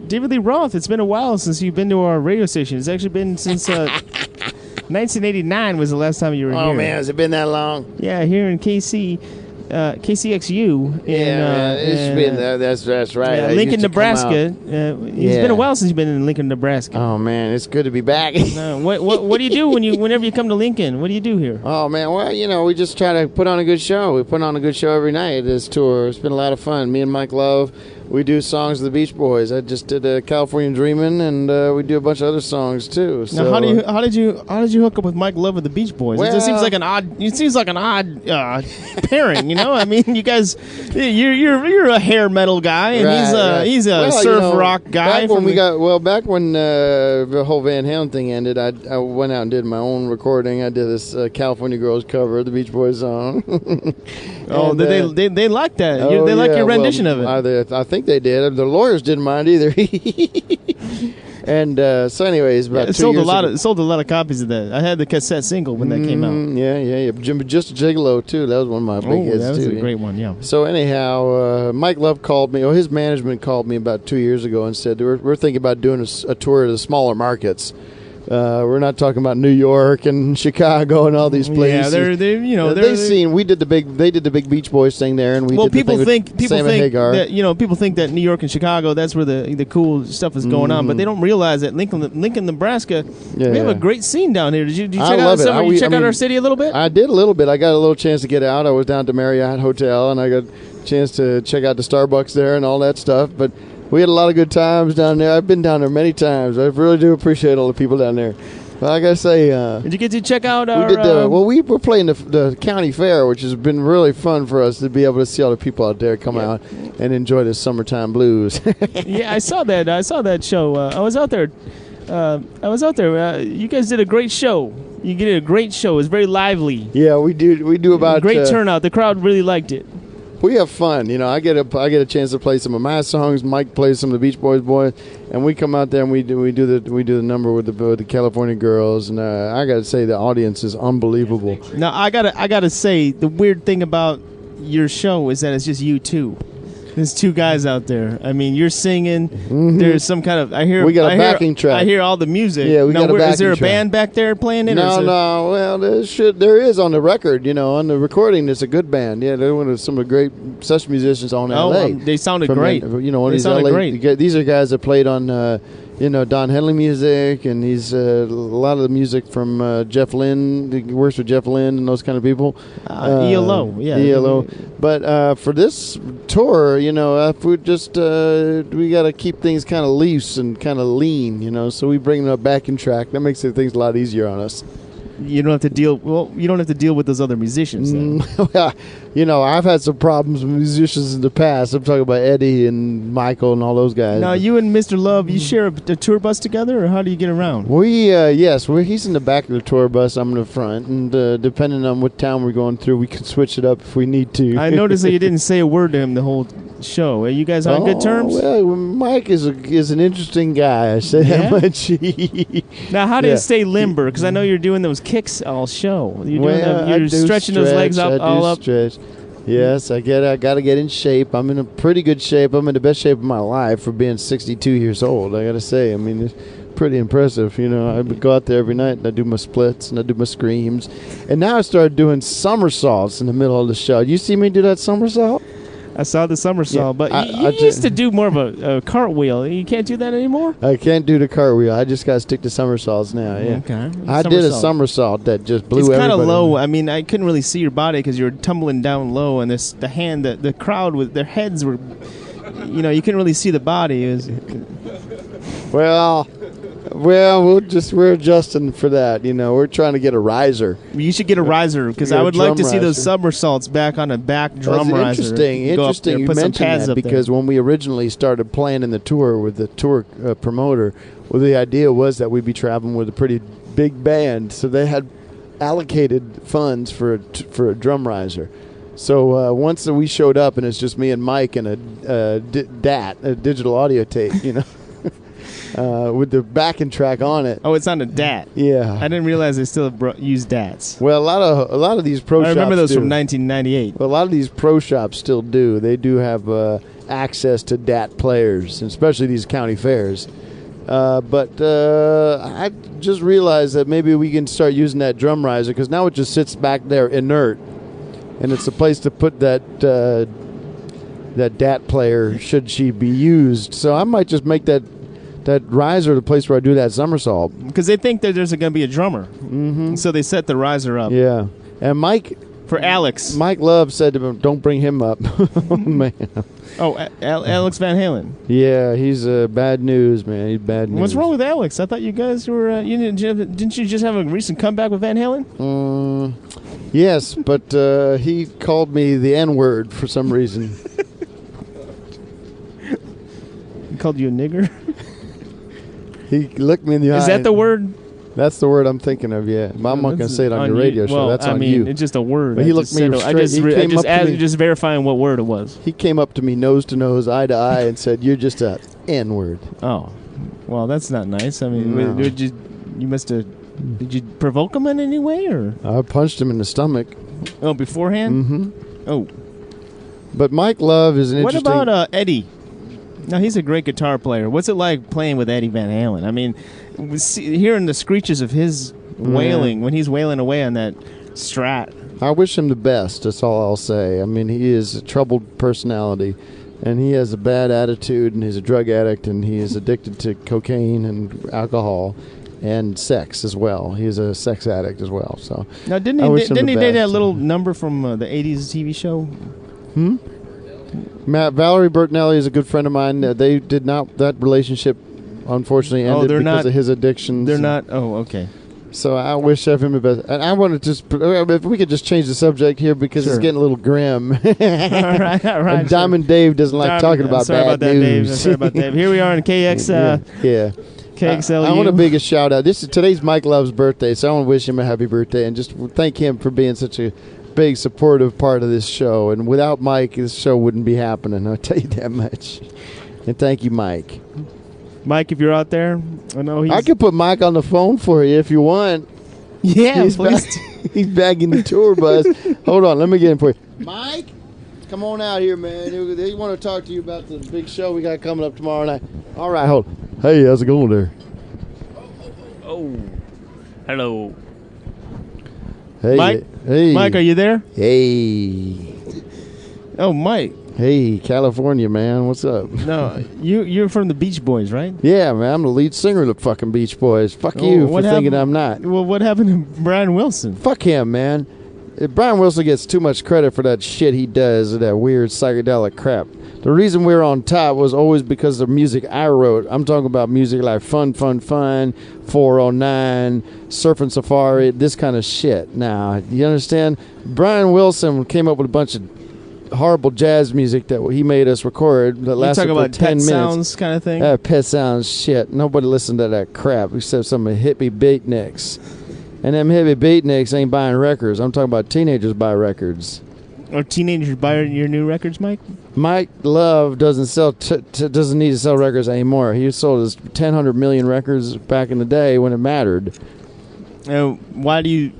David Lee Roth, it's been a while since you've been to our radio station. It's actually been since 1989 was the last time you were here. Oh, man, has it been that long? Yeah, here in KCXU. It's been that's right. Yeah, Lincoln, Nebraska. It's been a while since you've been in Lincoln, Nebraska. Oh man, it's good to be back. What do you do whenever you come to Lincoln? What do you do here? Oh man, well we just try to put on a good show. We put on a good show every night at this tour. It's been a lot of fun. Me and Mike Love. We do songs of the Beach Boys. I just did California Dreamin', and we do a bunch of other songs too. So, now, how did you hook up with Mike Love of the Beach Boys? Well, it seems like an odd pairing. You know, I mean, you guys, you're a hair metal guy, and he's a surf rock guy. Back when the whole Van Halen thing ended, I went out and did my own recording. I did this California Girls cover of the Beach Boys song. They like that. They like your rendition of it. I think they did. The lawyers didn't mind either. And so, anyways, about 2 years ago. It sold a lot of copies of that. I had the cassette single when that came out. Yeah. Just a Gigolo too. That was one of my big hits too. That was a great one. Yeah. So anyhow, Mike Love called me. His management called me about 2 years ago and said we're thinking about doing a tour of the smaller markets. We're not talking about New York and Chicago and all these places. Yeah, we did the big Beach Boys thing there, and people think that New York and Chicago, that's where the cool stuff is going on, but they don't realize that Lincoln, Nebraska, we have a great scene down here. Did you check out our city a little bit? I did a little bit. I got a little chance to get out. I was down to Marriott Hotel, and I got a chance to check out the Starbucks there and all that stuff, but we had a lot of good times down there. I've been down there many times. I really do appreciate all the people down there. But I gotta say, did you get to check out our? We were playing the county fair, which has been really fun for us to be able to see all the people out there come out and enjoy the summertime blues. Yeah, I saw that. I saw that show. I was out there. You guys did a great show. You did a great show. It was very lively. Yeah, we do about great turnout. The crowd really liked it. We have fun, I get a chance to play some of my songs. Mike plays some of the Beach Boys, and we come out there and we do the number with the California Girls, and I got to say the audience is unbelievable. Now I gotta say the weird thing about your show is that it's just you two. There's two guys out there. I mean, you're singing. Mm-hmm. There's some kind of we got a backing track. I hear all the music. Yeah, we got a backing track. Is there a band back there playing it? No. Well, there is on the record. On the recording, there's a good band. Yeah, they're one of some of the great session musicians on LA. They sounded great. They sounded great. These are guys that played on. Don Henley music, and he's a lot of the music from Jeff Lynne. He works with Jeff Lynne and those kind of people. ELO, yeah. ELO. But for this tour, if we just we got to keep things kind of loose and kind of lean, so we bring them back in track. That makes things a lot easier on us. You don't have to deal. Well, you don't have to deal with those other musicians. I've had some problems with musicians in the past. I'm talking about Eddie and Michael and all those guys. Now, you and Mr. Love, you share a tour bus together, or how do you get around? He's in the back of the tour bus. I'm in the front, and depending on what town we're going through, we can switch it up if we need to. I noticed that you didn't say a word to him the whole show. Are you guys on good terms? Well, Mike is an interesting guy. I say that much. Now, how do you stay limber? Because I know you're doing those kicks all show. You're stretching those legs up. Stretch. Yes, I got to get in shape. I'm in a pretty good shape. I'm in the best shape of my life for being 62 years old. I got to say, I mean, it's pretty impressive. I would go out there every night and I do my splits and I do my screams. And now I started doing somersaults in the middle of the show. You see me do that somersault? I saw the somersault, but you used to do more of a cartwheel. You can't do that anymore? I can't do the cartweel. I just got to stick to somersaults now. Yeah. Okay. I did a somersault that just blew everybody. It's kind of low. I mean, I couldn't really see your body because you were tumbling down low, and the crowd with their heads were, you couldn't really see the body. We're adjusting for that. We're trying to get a riser. You should get a riser because I would like to see those somersaults back on a back drum riser. Interesting. You mentioned that because when we originally started playing in the tour with the tour promoter, the idea was that we'd be traveling with a pretty big band, so they had allocated funds for a drum riser. So once we showed up and it's just me and Mike and a DAT, a digital audio tape, with the backing track on it. Oh, it's on a DAT. Yeah. I didn't realize they still use DATs. Well, a lot of these pro shops. I remember those from 1998. Well, a lot of these pro shops still do. They do have access to DAT players, especially these county fairs. But I just realized that maybe we can start using that drum riser, because now it just sits back there inert, and it's a place to put that DAT player should she be used. So I might just make that riser the place where I do that somersault. Because they think that there's going to be a drummer. Mm-hmm. So they set the riser up. Yeah. And Mike... For Alex. Mike Love said to him, don't bring him up. Oh, man. Oh, Alex Van Halen. Yeah, he's bad news, man. He's bad news. What's wrong with Alex? I thought you guys were... didn't you just have a recent comeback with Van Halen? Yes, but he called me the N-word for some reason. He called you a nigger? He looked me in the eye. Is that the word? That's the word I'm thinking of, yeah. I'm not going to say it on your radio show. That's on you. It's just a word. But he looked me straight. Just verifying what word it was. He came up to me nose to nose, eye to eye, and said, "You're just a N-word." Oh, well, that's not nice. I mean, you must have... Did you provoke him in any way, or? I punched him in the stomach. Oh, beforehand? Mm-hmm. Oh. But Mike Love is an interesting... What about Eddie? Now, he's a great guitar player. What's it like playing with Eddie Van Halen? I mean, hearing the screeches of his wailing when he's wailing away on that Strat. I wish him the best. That's all I'll say. I mean, he is a troubled personality, and he has a bad attitude, and he's a drug addict, and he is addicted to cocaine and alcohol and sex as well. He's a sex addict as well. So now, didn't he date that little number from the '80s TV show? Valerie Bertinelli is a good friend of mine. They did not. That relationship, unfortunately, ended because of his addictions. They're not. Oh, okay. So I wish him the best. And I want to just, if we could just change the subject here, because it's getting a little grim. All right. And Diamond Dave doesn't like talking about bad news. Sorry about that. Here we are in KXLU. I want to big a shout out. Today's Mike Love's birthday, so I want to wish him a happy birthday and just thank him for being such a big supportive part of this show. And without Mike, this show wouldn't be happening. I'll tell you that much. And thank you, Mike. Mike, if you're out there, I could put Mike on the phone for you if you want. Yeah, he's bagging the tour bus. Hold on, let me get him for you. Mike, come on out here, man. They want to talk to you about the big show we got coming up tomorrow night. All right, hold on. Hey, how's it going there? Oh, hello. Hey, Mike. Hey, Mike, are you there? Hey. Oh, Mike. Hey, California, man. What's up? No, you're from the Beach Boys, right? Yeah, man. I'm the lead singer of the fucking Beach Boys. Fuck you for thinking I'm not. Well, what happened to Brian Wilson? Fuck him, man. Brian Wilson gets too much credit for that shit he does, that weird psychedelic crap. The reason we're on top was always because of the music I wrote. I'm talking about music like Fun, 409, Surfing Safari, this kind of shit. Now, you understand? Brian Wilson came up with a bunch of horrible jazz music that he made us record that lasted for 10 minutes. Pet Sounds kind of thing? Pet Sounds shit. Nobody listened to that crap except some hippie beatniks. And them hippie beatniks ain't buying records. I'm talking about teenagers buy records. Or teenagers buy your new records, Mike? Mike Love doesn't need to sell records anymore. He sold his 100 million records back in the day when it mattered. How did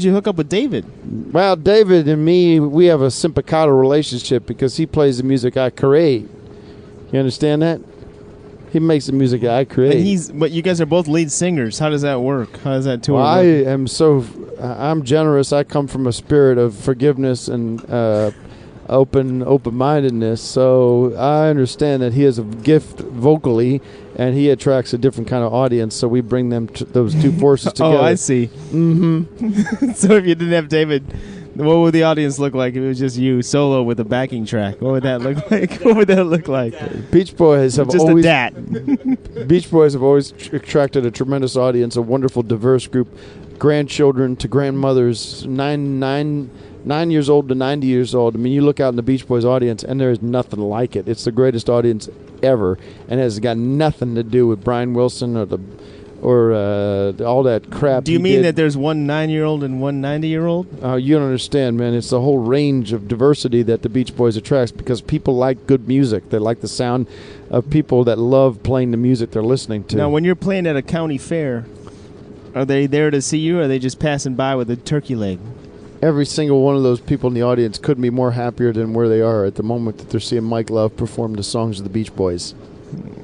you hook up with David? Well, David and me, we have a simpatico relationship because he plays the music I create. You understand that? He makes the music I create. But you guys are both lead singers. How does that work? How does that tour work? I'm generous. I come from a spirit of forgiveness and open-mindedness. So I understand that he has a gift vocally, and he attracts a different kind of audience. So we bring those two forces together. Oh, I see. Mm-hmm. So if you didn't have David, what would the audience look like if it was just you solo with a backing track? What would that look like? Beach Boys have just always a dat. Beach Boys have always attracted a tremendous audience, a wonderful, diverse group. Grandchildren to grandmothers, 9 years old to 90 years old. I mean, you look out in the Beach Boys audience, and there is nothing like it. It's the greatest audience ever, and it has got nothing to do with Brian Wilson or all that crap. Do you mean that there's one 9-year-old and one 90-year-old? You don't understand, man. It's the whole range of diversity that the Beach Boys attracts, because people like good music. They like the sound of people that love playing the music they're listening to. Now, when you're playing at a county fair, are they there to see you, or are they just passing by with a turkey leg? Every single one of those people in the audience couldn't be more happier than where they are at the moment that they're seeing Mike Love perform the songs of the Beach Boys.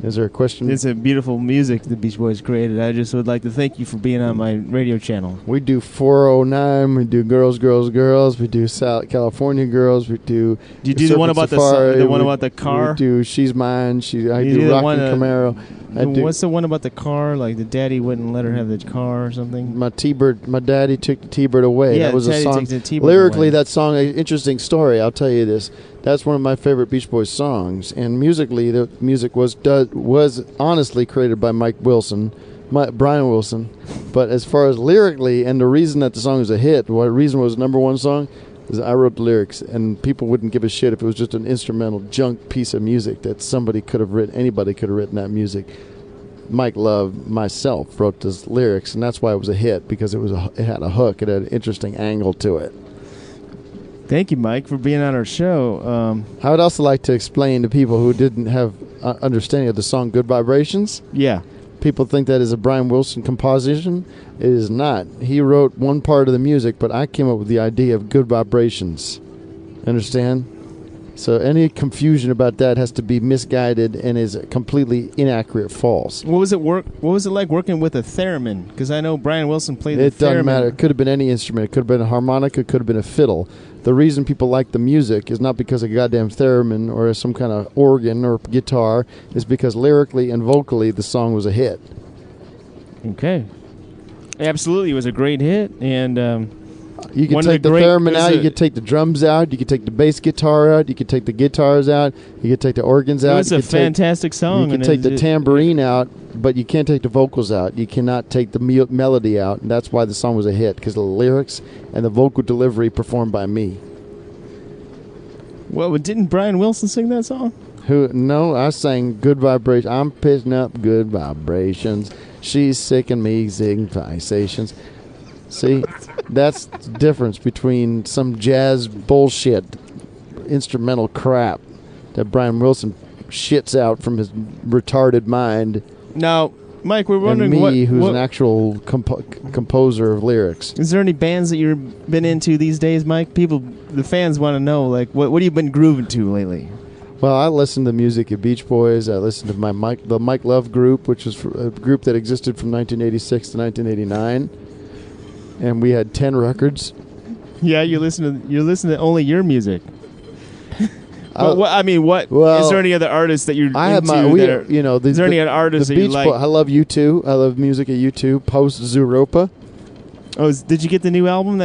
Is there a question? It's a beautiful music the Beach Boys created. I just would like to thank you for being on my radio channel. We do 409. We do Girls, Girls, Girls. We do South California Girls. We do. Do you do the one about the one about the car? We do She's Mine. I do Rocky Camaro. What's the one about the car? Like the daddy wouldn't let her have the car or something? My daddy took the T-Bird away. Yeah, that was a song. Lyrically, that song, an interesting story. I'll tell you this. That's one of my favorite Beach Boys songs. And musically, the music was honestly created by Brian Wilson. But as far as lyrically, and the reason that the song is a hit, what reason was number one song, is I wrote the lyrics, and people wouldn't give a shit if it was just an instrumental junk piece of music that somebody could have written. Anybody could have written that music. Mike Love, myself, wrote those lyrics, and that's why it was a hit, because it had a hook. It had an interesting angle to it. Thank you, Mike, for being on our show. I would also like to explain to people who didn't have understanding of the song Good Vibrations. Yeah. People think that is a Brian Wilson composition. It is not. He wrote one part of the music, but I came up with the idea of good vibrations. Understand? So any confusion about that has to be misguided and is completely inaccurate, false. What was it like working with a theremin? Because I know Brian Wilson played the theremin. It doesn't matter. It could have been any instrument. It could have been a harmonica. It could have been a fiddle. The reason people like the music is not because of a goddamn theremin or some kind of organ or guitar. It's because lyrically and vocally the song was a hit. Okay. Absolutely. It was a great hit. And you can take the theremin out. You can take the drums out. You can take the bass guitar out. You can take the guitars out. You can take the organs out. It was a fantastic song. You can take the tambourine out, but you can't take the vocals out. You cannot take the melody out, and that's why the song was a hit, because the lyrics and the vocal delivery performed by me. Well, didn't Brian Wilson sing that song? No, I sang Good Vibrations. I'm picking up good vibrations. She's sicking me, zigging vibrations. See, that's the difference between some jazz bullshit, instrumental crap that Brian Wilson shits out from his retarded mind. Now, Mike, we're wondering and me, who's an actual composer of lyrics. Is there any bands that you've been into these days, Mike? The fans want to know, like, what have you been grooving to lately? Well, I listen to music of Beach Boys. I listen to the Mike Love group, which was a group that existed from 1986 to 1989. And we had 10 records. Yeah, you listen to only your music. Is there any other artists that you're into? Is there any other artists that you like? I love U2. I love music of U2. Post Zooropa. Oh, did you get the new album?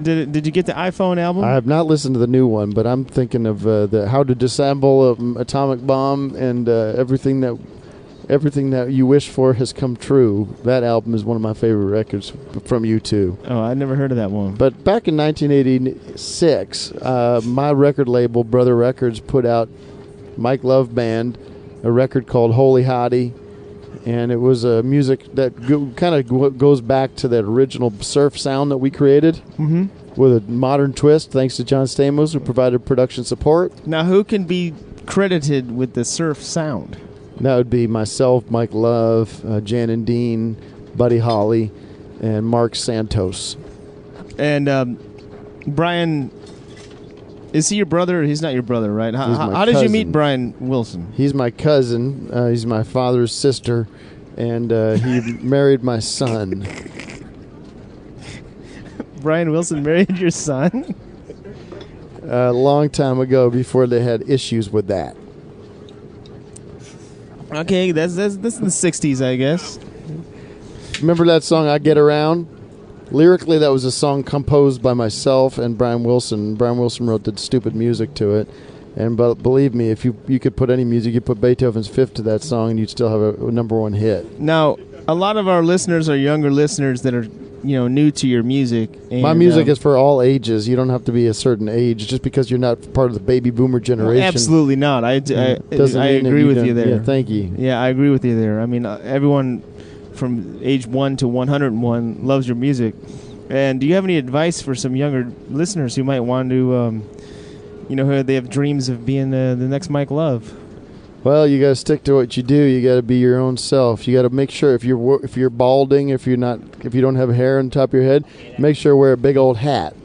Did you get the iPhone album? I have not listened to the new one, but I'm thinking of the How to Disassemble an Atomic Bomb and everything that you wish for has come true. That album is one of my favorite records from U2. Oh, I never heard of that one. But back in 1986, my record label, Brother Records, put out Mike Love Band, a record called Holy Hottie, and it was a music that kind of goes back to that original surf sound that we created. Mm-hmm. With a modern twist, thanks to John Stamos, who provided production support. Now, who can be credited with the surf sound? That would be myself, Mike Love, Jan and Dean, Buddy Holly, and Mark Santos. And Brian, is he your brother? He's not your brother, right? How did you meet Brian Wilson? He's my cousin. He's my father's sister, and he married my son. Brian Wilson married your son? A long time ago, before they had issues with that. Okay, that's in the 60s, I guess. Remember that song, I Get Around? Lyrically, that was a song composed by myself and Brian Wilson. Brian Wilson wrote the stupid music to it. But believe me, if you could put any music, you put Beethoven's Fifth to that song, and you'd still have a number one hit. Now, a lot of our listeners are younger listeners that are new to your music. And, my music is for all ages. You don't have to be a certain age just because you're not part of the baby boomer generation. Well, absolutely not. I agree with you there. Yeah, thank you. Yeah, I agree with you there. I mean, everyone from age 1 to 101 loves your music. And do you have any advice for some younger listeners who might want to, who they have dreams of being the next Mike Love? Well, you got to stick to what you do. You got to be your own self. You got to make sure if you're balding, if you don't have hair on top of your head, make sure you wear a big old hat.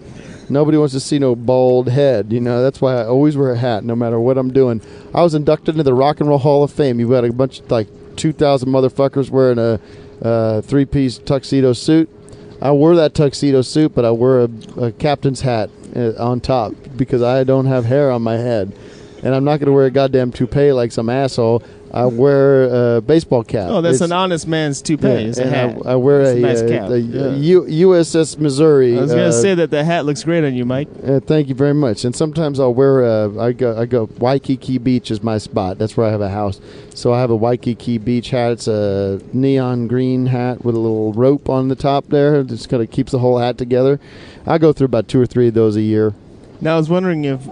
Nobody wants to see no bald head. That's why I always wear a hat no matter what I'm doing. I was inducted into the Rock and Roll Hall of Fame. You've got a bunch of 2,000 motherfuckers wearing a three-piece tuxedo suit. I wore that tuxedo suit, but I wore a captain's hat on top because I don't have hair on my head. And I'm not going to wear a goddamn toupee like some asshole. I wear a baseball cap. Oh, that's an honest man's toupee. Yeah, it's a hat. I wear a USS Missouri. I was going to say that the hat looks great on you, Mike. Thank you very much. And sometimes I'll wear I go Waikiki Beach is my spot. That's where I have a house. So I have a Waikiki Beach hat. It's a neon green hat with a little rope on the top there. It just kind of keeps the whole hat together. I go through about 2 or 3 of those a year. Now, I was wondering if...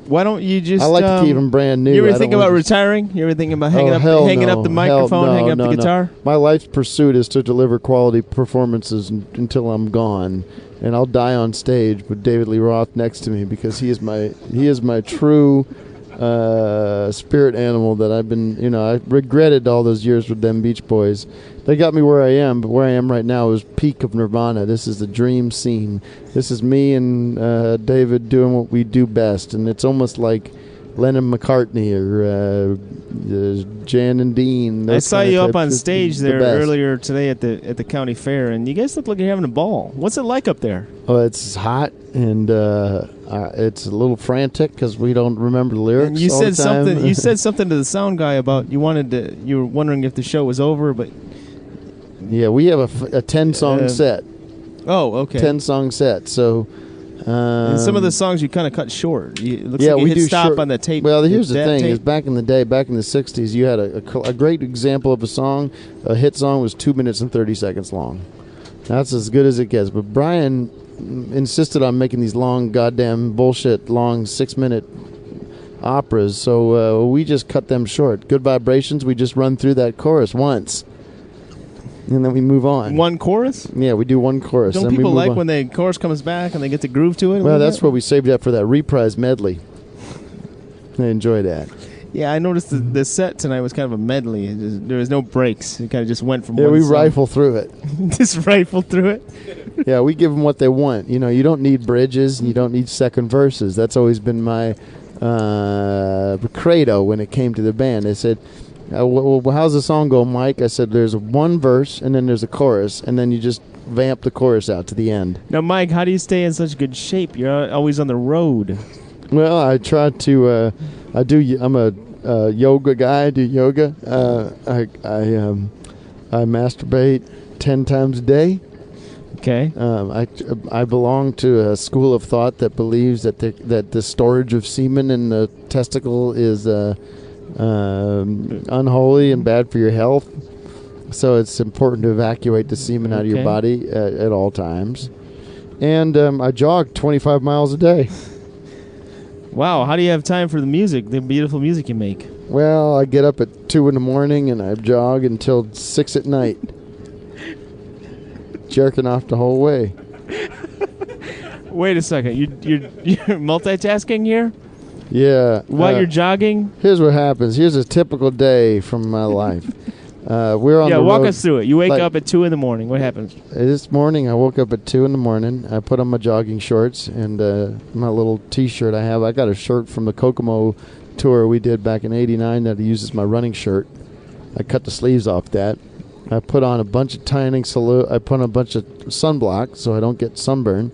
why don't you just... I like to keep them brand new. You ever think about retiring? You ever think about hanging up the microphone, hanging up the guitar? My life's pursuit is to deliver quality performances until I'm gone. And I'll die on stage with David Lee Roth next to me because he is my true spirit animal that I've been... I regretted all those years with them Beach Boys. They got me where I am, but where I am right now is peak of Nirvana. This is the dream scene. This is me and David doing what we do best, and it's almost like Lennon McCartney or Jan and Dean. I saw you up on stage there earlier today at the county fair, and you guys look like you're having a ball. What's it like up there? Oh, it's hot, and it's a little frantic because we don't remember the lyrics. And you all said the time. something. You said something to the sound guy about you were wondering if the show was over, but. Yeah, we have a 10-song set. Oh, okay. 10-song set. So, and some of the songs you kind of cut short. It looks like you hit stop on the tape. Well, here's the thing: is back in the day, back in the '60s, you had a great example of a song. A hit song was 2 minutes and 30 seconds long. That's as good as it gets. But Brian insisted on making these long, goddamn bullshit, long 6-minute operas. So we just cut them short. Good Vibrations. We just run through that chorus once. And then we move on. One chorus? Yeah, we do one chorus. Don't people like when the chorus comes back and they get the groove to it? Well, that's what we saved up for that reprise medley. I enjoy that. Yeah, I noticed the set tonight was kind of a medley. There was no breaks. It kind of just went from one we song. rifle through it. Just rifle through it? Yeah, we give them what they want. You don't need bridges and you don't need second verses. That's always been my credo when it came to the band. They said... how's the song go, Mike? I said there's one verse and then there's a chorus and then you just vamp the chorus out to the end. Now, Mike, how do you stay in such good shape? You're always on the road. Well, I try to. I'm a yoga guy. I do yoga. I masturbate 10 times a day. Okay. I belong to a school of thought that believes that the storage of semen in the testicle is unholy and bad for your health, so it's important to evacuate the semen out of your body at all times. And I jog 25 miles a day. Wow, how do you have time for the music, the beautiful music you make? Well, I get up at 2 in the morning and I jog until 6 at night, jerking off the whole way. Wait a second, you're multitasking here? Yeah. While you're jogging? Here's what happens. Here's a typical day from my life. We're on the road. Walk us through it. You wake up at 2 in the morning. What happens? This morning, I woke up at 2 in the morning. I put on my jogging shorts and my little T-shirt I have. I got a shirt from the Kokomo tour we did back in '89 that I use as my running shirt. I cut the sleeves off that. I put on a bunch of tanning salute. I put on a bunch of sunblock so I don't get sunburn.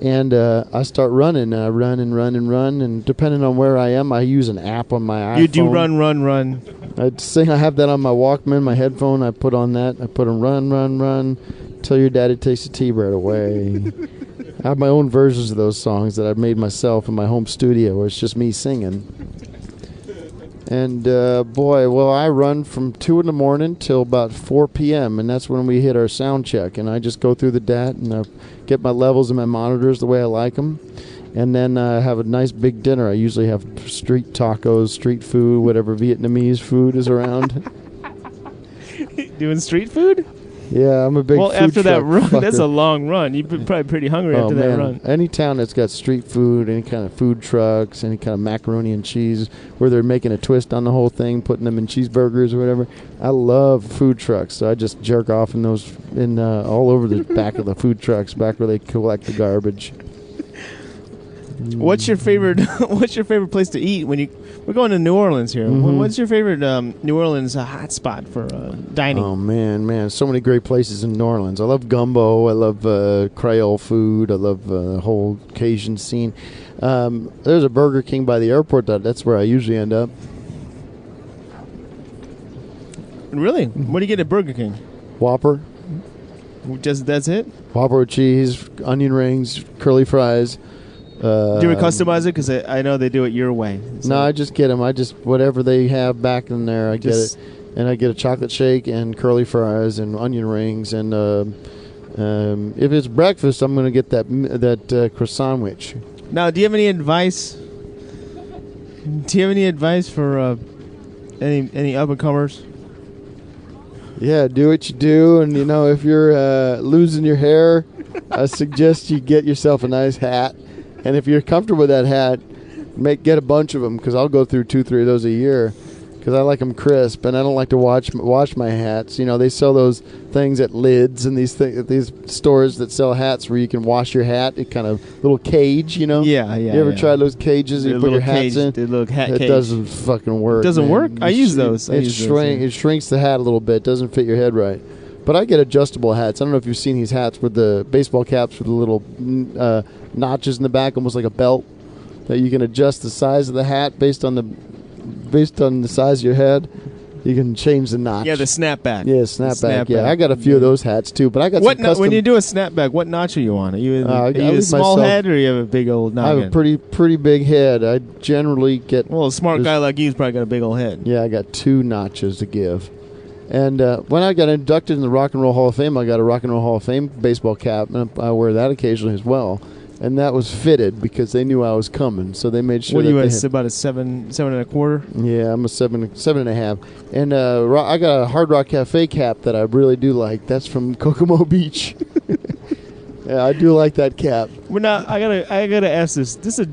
And I start running. I run. And depending on where I am, I use an app on my iPhone. You do run. I have that on my Walkman, my headphone. I put on that. I put on run. Till your daddy takes the T-bird away. I have my own versions of those songs that I've made myself in my home studio where it's just me singing. And, I run from 2 in the morning till about 4 p.m., and that's when we hit our sound check. And I just go through the DAT, and I get my levels and my monitors the way I like them. And then I have a nice big dinner. I usually have street tacos, street food, whatever Vietnamese food is around. Doing street food? Yeah, I'm a big food after that run, fucker. That's a long run. You're probably pretty hungry after that run. Any town that's got street food, any kind of food trucks, any kind of macaroni and cheese, where they're making a twist on the whole thing, putting them in cheeseburgers or whatever. I love food trucks, so I just jerk off in those, all over the back of the food trucks, back where they collect the garbage. What's your favorite? What's your favorite place to eat when we're going to New Orleans here? What's your favorite New Orleans hot spot for dining? Oh man, so many great places in New Orleans. I love gumbo. I love Creole food. I love the whole Cajun scene. There's a Burger King by the airport. That's where I usually end up. Really? What do you get at Burger King? Whopper. That's it? Whopper with cheese, onion rings, curly fries. Do you ever customize it? Because I know they do it your way. So. No, I just get them. Whatever they have back in there, I get it. And I get a chocolate shake and curly fries and onion rings. And if it's breakfast, I'm going to get that croissant sandwich. Now, do you have any advice? For any up-and-comers? Yeah, do what you do. And, if you're losing your hair, I suggest you get yourself a nice hat. And if you're comfortable with that hat, get a bunch of them, because I'll go through 2-3 of those a year, because I like them crisp, and I don't like to wash my hats. They sell those things at Lids and these stores that sell hats where you can wash your hat. It kind of little cage, Yeah. You ever tried those cages you put your hats in? The little hat cage. It doesn't fucking work. Doesn't work? I use those. It shrinks the hat a little bit. Doesn't fit your head right. But I get adjustable hats. I don't know if you've seen these hats with the baseball caps with the little notches in the back, almost like a belt, that you can adjust the size of the hat based on the size of your head. You can change the notch. Yeah, the snapback. Yeah, snapback. Yeah, I got a few of those hats too. But I got when you do a snapback, what notch are you on? Are you a small head or you have a big old noggin? I have a pretty big head. I generally get. Well, a smart guy like you's probably got a big old head. Yeah, I got 2 notches to give. And when I got inducted in the Rock and Roll Hall of Fame, I got a Rock and Roll Hall of Fame baseball cap, and I wear that occasionally as well. And that was fitted because they knew I was coming, so they made sure. What are you at? About a 7.25? Yeah, I'm a 7.5. And I got a Hard Rock Cafe cap that I really do like. That's from Kokomo Beach. Yeah, I do like that cap. Well, now I gotta ask this. This is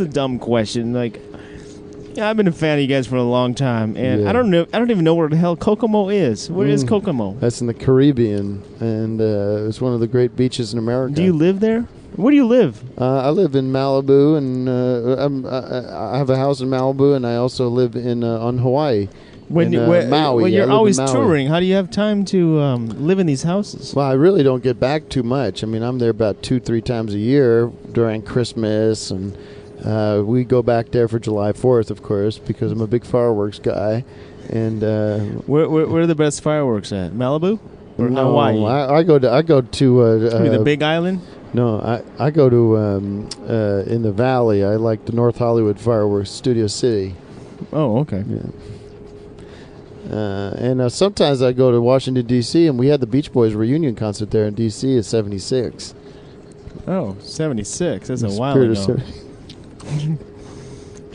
a dumb question. Like, yeah, I've been a fan of you guys for a long time, and I don't even know where the hell Kokomo is. Where is Kokomo? That's in the Caribbean, and it's one of the great beaches in America. Do you live there? Where do you live? I live in Malibu, and I have a house in Malibu, and I also live on Hawaii. Maui. When you're always touring, how do you have time to live in these houses? Well, I really don't get back too much. I mean, I'm there about 2-3 times a year during Christmas, and we go back there for July 4th, of course, because I'm a big fireworks guy. And where are the best fireworks at? Malibu or Hawaii? I go to the Big Island. No, I go to in the Valley. I like the North Hollywood fireworks, Studio City. Oh, okay. Yeah. And sometimes I go to Washington, D.C., and we had the Beach Boys reunion concert there in D.C. at 76. Oh, 76. That's a while ago.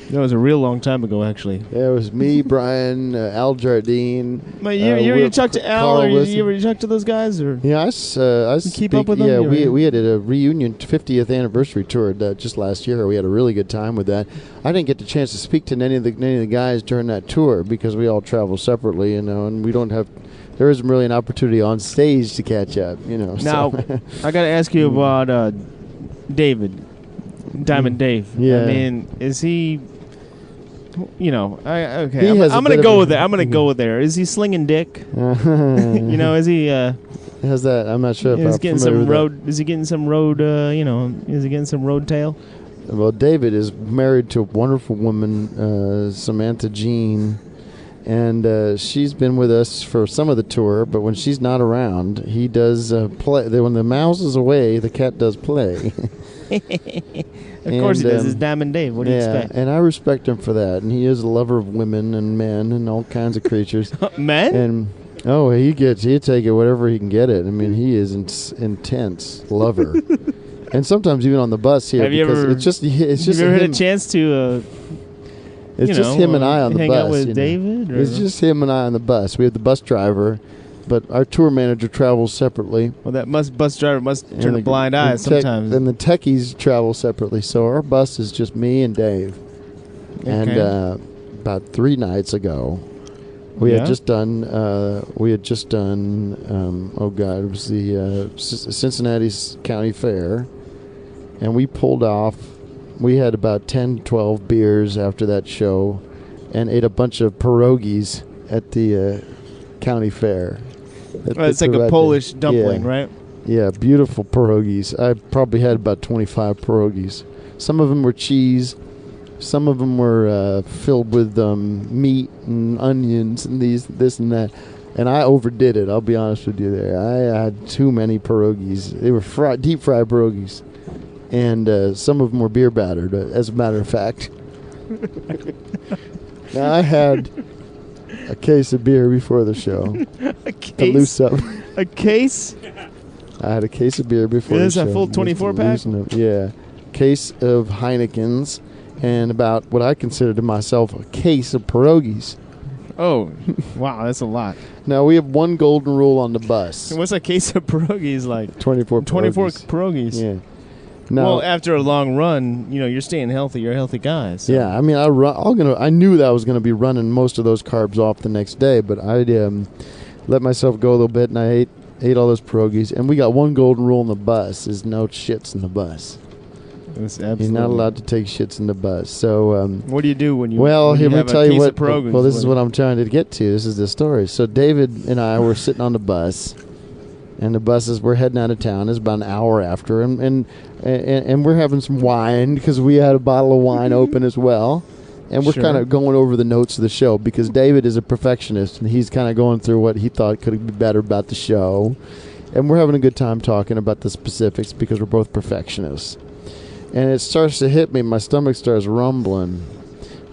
That was a real long time ago, actually. Yeah, it was me, Brian, Al Jardine. You ever talk to Al, or you ever talk to those guys? Or yeah, I keep up with them. Yeah, we had a reunion 50th anniversary tour just last year. We had a really good time with that. I didn't get the chance to speak to any of the guys during that tour because we all travel separately, and we don't have. There isn't really an opportunity on stage to catch up, Now, so. I got to ask you about David, Diamond Dave. Yeah. I mean, is he? Okay. I'm gonna go with that. I'm gonna go there. Is he slinging dick? Is he? How's that? I'm not sure. Is he getting some road? Is he getting some road? Is he getting some road tail? Well, David is married to a wonderful woman, Samantha Jean, and she's been with us for some of the tour. But when she's not around, he does play. When the mouse is away, the cat does play. Of course he does. It's Diamond Dave. What do you expect? And I respect him for that. And he is a lover of women and men and all kinds of creatures. Men? And he'll take it whatever he can get it. I mean, he is intense lover. And sometimes even on the bus here, have you ever had a chance to It's just him and I on the bus. Hang out with David? It's just him and I on the bus. We have the bus driver, but our tour manager travels separately. Well, that bus driver must turn a blind eye sometimes. And the techies travel separately. So our bus is just me and Dave. Okay. And about 3 nights ago, we had just done. It was the Cincinnati County Fair, and we pulled off. We had about 10, 12 beers after that show, and ate a bunch of pierogies at the county fair. It's like a Polish dumpling, right? Yeah, beautiful pierogies. I probably had about 25 pierogies. Some of them were cheese. Some of them were filled with meat and onions and this and that. And I overdid it, I'll be honest with you there. I had too many pierogies. They were deep-fried pierogies. And some of them were beer battered, as a matter of fact. Now, I had a case of beer before the show. A case? To loose up. A case? I had a case of beer before the show. Is a full 24-pack? Yeah. Case of Heinekens. And about what I consider to myself a case of pierogies. Oh, wow, that's a lot. Now, we have one golden rule on the bus. What's a case of pierogies like? 24 pierogies. Yeah. Now, well, after a long run, you're staying healthy. You're a healthy guy. So. Yeah, I mean, I knew that I was going to be running most of those carbs off the next day, but I let myself go a little bit, and I ate all those pierogies. And we got one golden rule on the bus, is no shits in the bus. You're not allowed to take shits in the bus. So, what do you do when you? Well, when here, let me tell you what. Well, this is what I'm trying to get to. This is the story. So, David and I were sitting on the bus, and we're heading out of town. It's about an hour after, and we're having some wine because we had a bottle of wine open as well, and we're kind of going over the notes of the show because David is a perfectionist and he's kind of going through what he thought could be better about the show, and we're having a good time talking about the specifics because we're both perfectionists. And it starts to hit me. My stomach starts rumbling.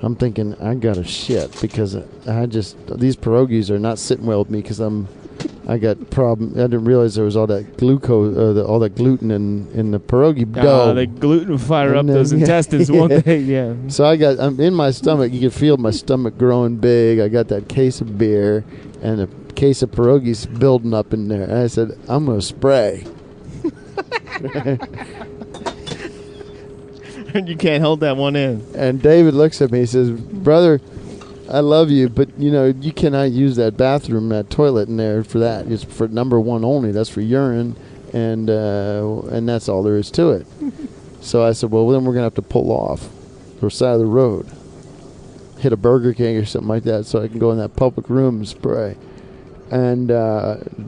I'm thinking, I got to shit because these pierogies are not sitting well with me because I got problem. I didn't realize there was all that glucose, all that gluten in the pierogi dough. The gluten will fire up those intestines one day. Yeah. So I'm in my stomach. You can feel my stomach growing big. I got that case of beer and a case of pierogies building up in there. And I said, I'm gonna spray. You can't hold that one in. And David looks at me. He says, "Brother, I love you, but you cannot use that bathroom, that toilet in there for that. It's for number one only. That's for urine, and that's all there is to it." So I said, "Well, then we're gonna have to pull off the side of the road, hit a Burger King or something like that, so I can go in that public room and spray." And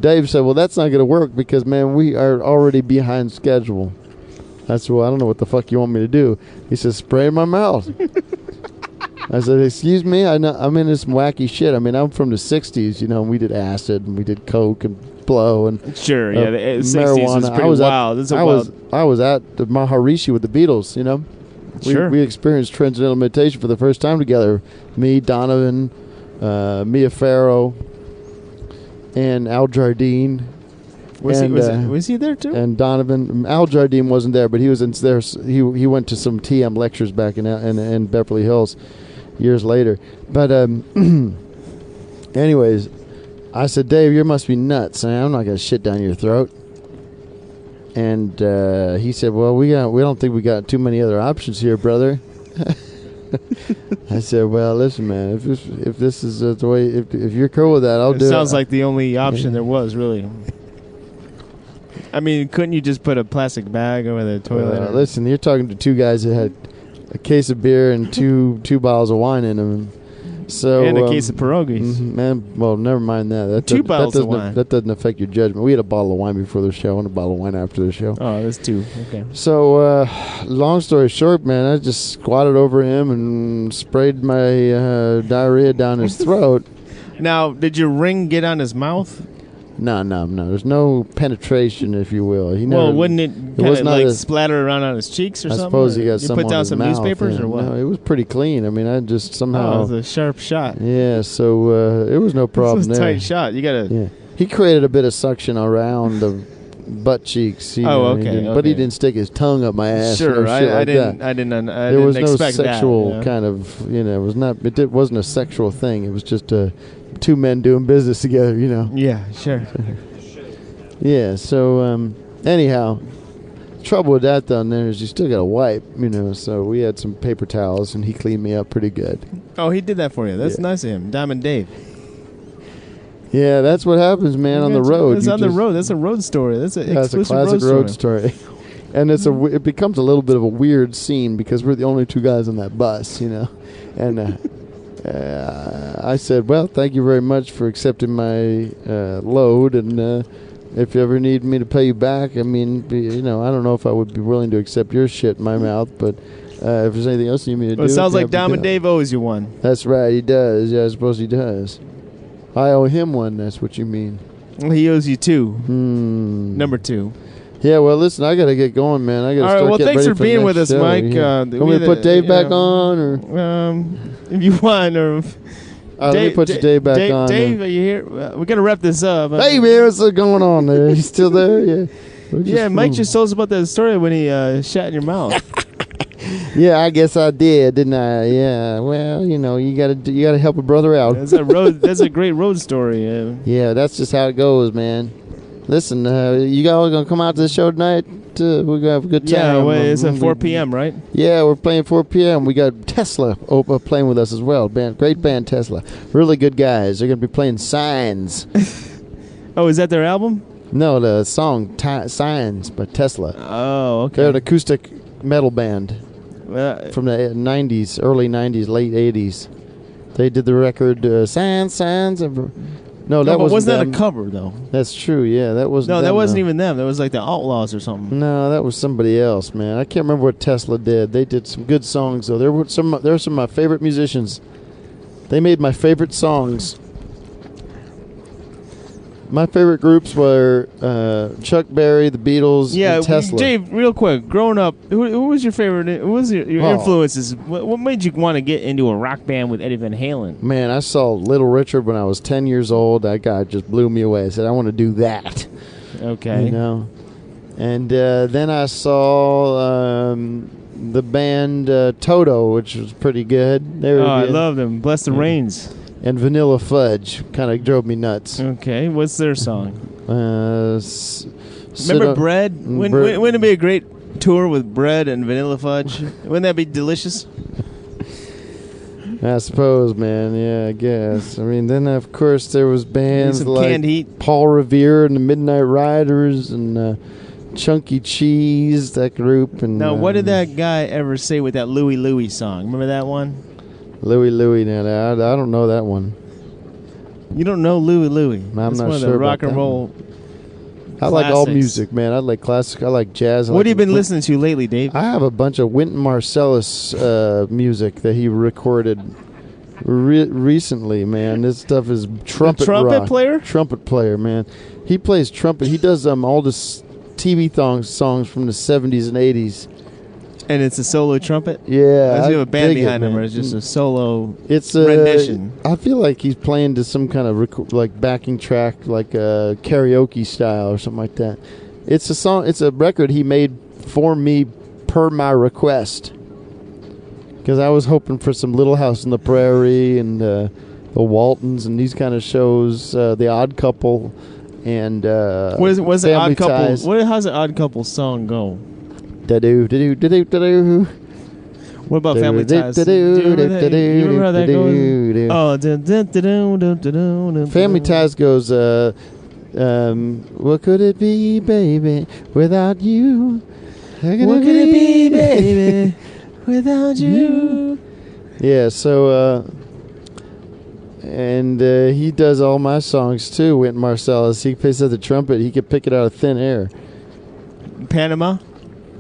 Dave said, "Well, that's not gonna work because man, we are already behind schedule." I said, "Well, I don't know what the fuck you want me to do." He says, "Spray in my mouth." I said, "Excuse me, I'm into some wacky shit. I mean, I'm from the 60s, and we did acid and we did coke and blow and sure, yeah, the 60s marijuana. was pretty wild. I was at the Maharishi with the Beatles, Sure. We experienced transcendental meditation for the first time together. Me, Donovan, Mia Farrow, and Al Jardine. Was he there too? And Donovan, Al Jardine wasn't there, but he was in there. He went to some TM lectures back in Beverly Hills years later. But anyways, I said, "Dave, you must be nuts. I'm not gonna shit down your throat." And he said, "Well, we don't think we got too many other options here, brother." I said, "Well, listen, man. If this is the way, if you're cool with that, I'll do it." Sounds like the only option there was, really. I mean, couldn't you just put a plastic bag over the toilet? Listen, you're talking to two guys that had a case of beer and two bottles of wine in them. So, and a case of pierogies. Man, well, never mind that. Two bottles of wine. That doesn't affect your judgment. We had a bottle of wine before the show and a bottle of wine after the show. Oh, that's two. Okay. So, long story short, man, I just squatted over him and sprayed my diarrhea down his throat. Now, did your ring get on his mouth? No. There's no penetration, if you will. Wouldn't it kind of like splatter around on his cheeks or something? I suppose he got some. You put down some newspapers or what? No, it was pretty clean. I mean, I just somehow. Oh, it was a sharp shot. Yeah, so it was no problem there. It was a there. tight shot. You gotta. Yeah, he created a bit of suction around butt cheeks. Okay. But he didn't stick his tongue up my ass. Sure, I didn't there was no sexual that, kind of, it was not. It wasn't a sexual thing. It was just two men doing business together. Yeah, sure. Yeah. So anyhow, trouble with that down there is you still got to wipe. So we had some paper towels and he cleaned me up pretty good. Oh, he did that for you. That's nice of him, Diamond Dave. Yeah, that's what happens, man, on the road. It's on the road. That's a road story. That's a classic road story. And it becomes a little bit of a weird scene because we're the only two guys on that bus, And I said, well, thank you very much for accepting my load. And if you ever need me to pay you back, I mean, I don't know if I would be willing to accept your shit in my mouth, but if there's anything else you need me to do. It sounds like Diamond Dave owes you one. That's right, he does. Yeah, I suppose he does. I owe him one, that's what you mean. Well, he owes you two. Number 2. Yeah, well, listen, I got to get going, man. I got to start getting ready for the next show. Thanks for being with us, Mike. Want me to put Dave back on? Or? If you want. Or let me put Dave back on. Dave, are you here? We're going to wrap this up. Hey, man, what's going on there? You still there? Yeah. Yeah, Mike just told us about that story when he shat in your mouth. Yeah, I guess I did, didn't I? Yeah. Well, you gotta help a brother out. That's a great road story. Yeah, that's just how it goes, man. Listen, you all gonna come out to the show tonight? We're gonna have a good time. Yeah, well, it's at 4 p.m., right? Yeah, we're playing 4 p.m. We got Tesla playing with us as well. Great band, Tesla. Really good guys. They're gonna be playing Signs. Oh, is that their album? No, the song Signs by Tesla. Oh, okay. They're an acoustic metal band from the 90s, early 90s, late 80s. They did the record Signs. No, that wasn't that a cover, though? That's true, yeah. That wasn't even them. That was like the Outlaws or something. No, that was somebody else, man. I can't remember what Tesla did. They did some good songs, though. There were some of my favorite musicians. They made my favorite songs. My favorite groups were Chuck Berry, the Beatles, and Tesla. Dave, real quick, growing up, who was your favorite? Who was your influences? What made you want to get into a rock band with Eddie Van Halen? Man, I saw Little Richard when I was 10 years old. That guy just blew me away. I said, I want to do that. Okay. And then I saw the band Toto, which was pretty good. I love them. Bless the Rains. And Vanilla Fudge kind of drove me nuts. Okay, what's their song? Remember Bread? Wouldn't it be a great tour with Bread and Vanilla Fudge? Wouldn't that be delicious? I suppose, man. Yeah, I guess. I mean, then of course there was bands like Canned Heat. Paul Revere and the Midnight Riders and Chunky Cheese, that group. And now, what did that guy ever say with that Louie Louie song? Remember that one? Louie, now I don't know that one. You don't know Louie Louie? I'm not one sure of the rock about and roll. I like all music, man. I like classic. I like jazz. What have you been listening to lately, Dave? I have a bunch of Wynton Marsalis music that he recorded recently, man. This stuff is trumpet rock. Player? Trumpet player, man. He plays trumpet. He does all the TV songs from the 70s and 80s. And it's a solo trumpet? Yeah. Does he have a band behind him, or it's just a solo rendition? I feel like he's playing to some kind of backing track, like a karaoke style or something like that. It's a song. It's a record he made for me per my request. Because I was hoping for some Little House on the Prairie and the Waltons and these kind of shows, The Odd Couple and what's the Odd Couple? Ties. How's the Odd Couple song go? Da-do-da-do-da-do-da-do. What about Family Ties? Do you remember how that goes? Oh, Family Ties goes, what could it be, baby, without you? What could it be, baby, without you? Yeah, so, and he does all my songs too, Wynton Marsalis. He plays at the trumpet. He could pick it out of thin air. Panama?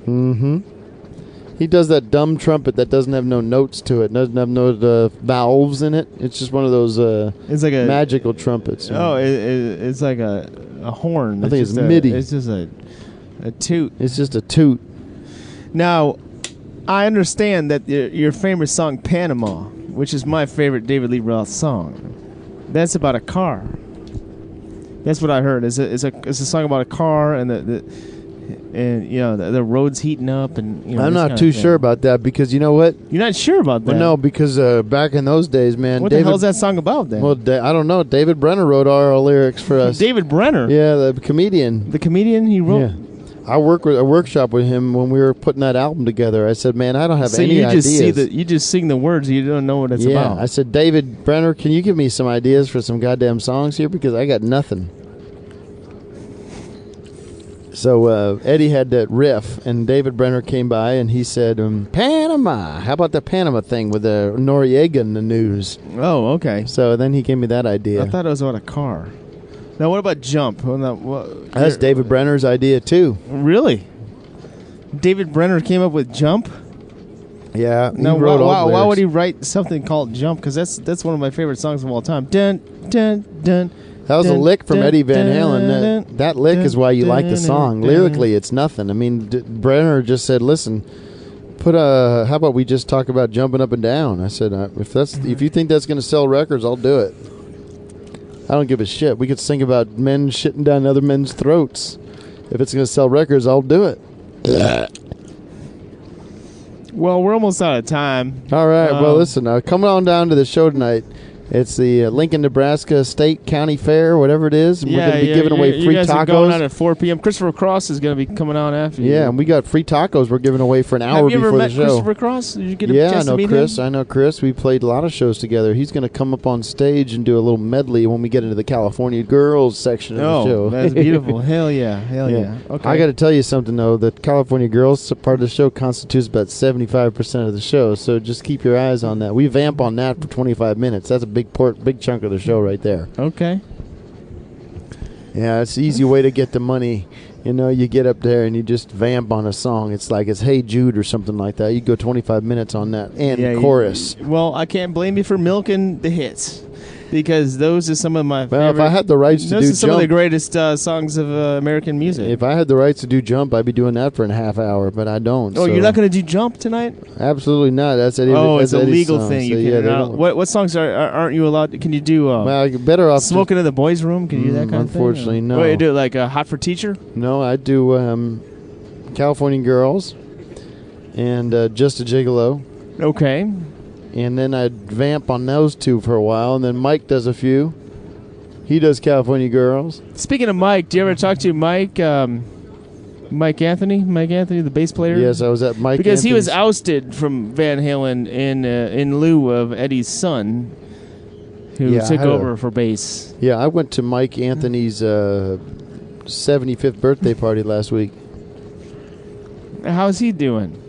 Mm-hmm. He does that dumb trumpet that doesn't have no notes to it. Doesn't have no valves in it. It's just one of those it's like a magical trumpets. Oh, it's like a horn. I think it's MIDI. It's just a toot. It's just a toot. Now, I understand that your famous song, Panama, which is my favorite David Lee Roth song, that's about a car. That's what I heard. It's a song about a car and the road's heating up and I'm not too sure about that because you know what? You're not sure about that? Well, no, because back in those days, man. What the hell is that song about then? Well, I don't know. David Brenner wrote our lyrics for us. David Brenner? Yeah, the comedian. The comedian he wrote. Yeah. I worked with a workshop with him when we were putting that album together. I said, man, I don't have any ideas. You just sing the words. You don't know what it's about. I said, David Brenner, can you give me some ideas for some goddamn songs here? Because I got nothing. So Eddie had that riff, and David Brenner came by, and he said, Panama. How about the Panama thing with the Noriega in the news? Oh, okay. So then he gave me that idea. I thought it was about a car. Now, what about Jump? That's David Brenner's idea, too. Really? David Brenner came up with Jump? Yeah. Now, why would he write something called Jump? Because that's one of my favorite songs of all time. Dun, dun, dun. That was a lick from Eddie Van Halen. That lick is why you like the song. Lyrically, it's nothing. I mean, Brenner just said, listen, how about we just talk about jumping up and down? I said, if you think that's going to sell records, I'll do it. I don't give a shit. We could sing about men shitting down other men's throats. If it's going to sell records, I'll do it. Well, we're almost out of time. All right. Well, listen, coming on down to the show tonight. It's the Lincoln, Nebraska State County Fair, whatever it is. And we're going to be giving away free tacos. Are going out at 4 p.m. Christopher Cross is going to be coming on after you. Yeah, and we got free tacos we're giving away for an hour before the show. Have you ever met Christopher Cross? Did you get a chance to meet him? I know Chris. We played a lot of shows together. He's going to come up on stage and do a little medley when we get into the California Girls section of the show. Oh, that's beautiful. Hell yeah. Okay. I got to tell you something, though. The California Girls part of the show constitutes about 75% of the show, so just keep your eyes on that. We vamp on that for 25 minutes. That's a big chunk of the show right there. Okay. Yeah, it's the easy way to get the money. You get up there and you just vamp on a song. It's like it's Hey Jude or something like that. You go 25 minutes on that and chorus. Well, I can't blame you for milking the hits. Because those are some of my favorite. Well, if I had the rights to do Jump. Those are some of the greatest songs of American music. If I had the rights to do Jump, I'd be doing that for a half hour, but I don't. Oh, so. You're not going to do Jump tonight? Absolutely not. That's Eddie. It's a legal thing. So you can. What songs aren't you allowed? Can you do? Well, you're better off Smoking in the Boys' Room. Can you do that kind of thing? Unfortunately, no. What, you do like Hot for Teacher? No, I do California Girls and Just a Gigolo. Okay. And then I'd vamp on those two for a while, and then Mike does a few. He does California Girls. Speaking of Mike, do you ever talk to Mike Anthony? Mike Anthony, the bass player? Yes, I was at Mike because Anthony's. He was ousted from Van Halen in lieu of Eddie's son, who took over for bass. Yeah, I went to Mike Anthony's 75th birthday party last week. How's he doing?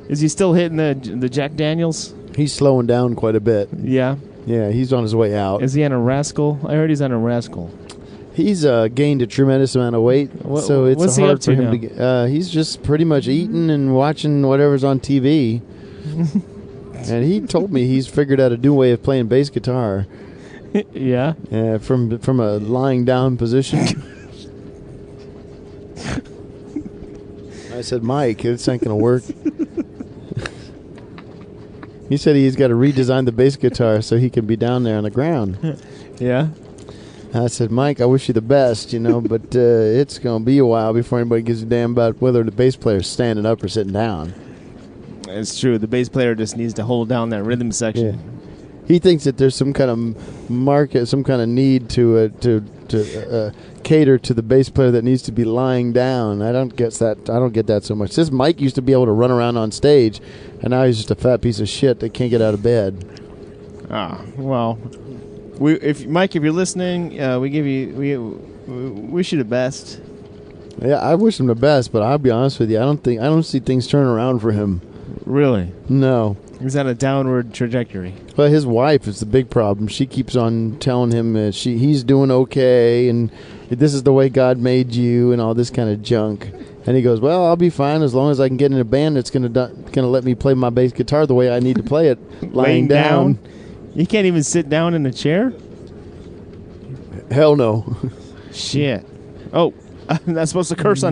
Is he still hitting the Jack Daniels? He's slowing down quite a bit. Yeah? Yeah, he's on his way out. Is he on a Rascal? I heard he's on a Rascal. He's gained a tremendous amount of weight, so it's hard for him to. He's just pretty much eating and watching whatever's on TV. And he told me he's figured out a new way of playing bass guitar. Yeah. From a lying down position. I said, Mike, this ain't gonna work. He said he's got to redesign the bass guitar so he can be down there on the ground. Yeah. I said, Mike, I wish you the best, but it's going to be a while before anybody gives a damn about whether the bass player's standing up or sitting down. It's true. The bass player just needs to hold down that rhythm section. Yeah. He thinks that there's some kind of market, some kind of need to cater to the bass player that needs to be lying down. I don't get that so much. This Mike used to be able to run around on stage, and now he's just a fat piece of shit that can't get out of bed. Well, Mike, if you're listening, we wish you the best. Yeah, I wish him the best, but I'll be honest with you, I don't see things turning around for him. Really? No. He's on a downward trajectory. Well, his wife is the big problem. She keeps on telling him he's doing okay, and this is the way God made you, and all this kind of junk. And he goes, "Well, I'll be fine as long as I can get in a band that's gonna let me play my bass guitar the way I need to play it, lying down." You can't even sit down in a chair? Hell no. Shit. Oh, I'm not supposed to curse on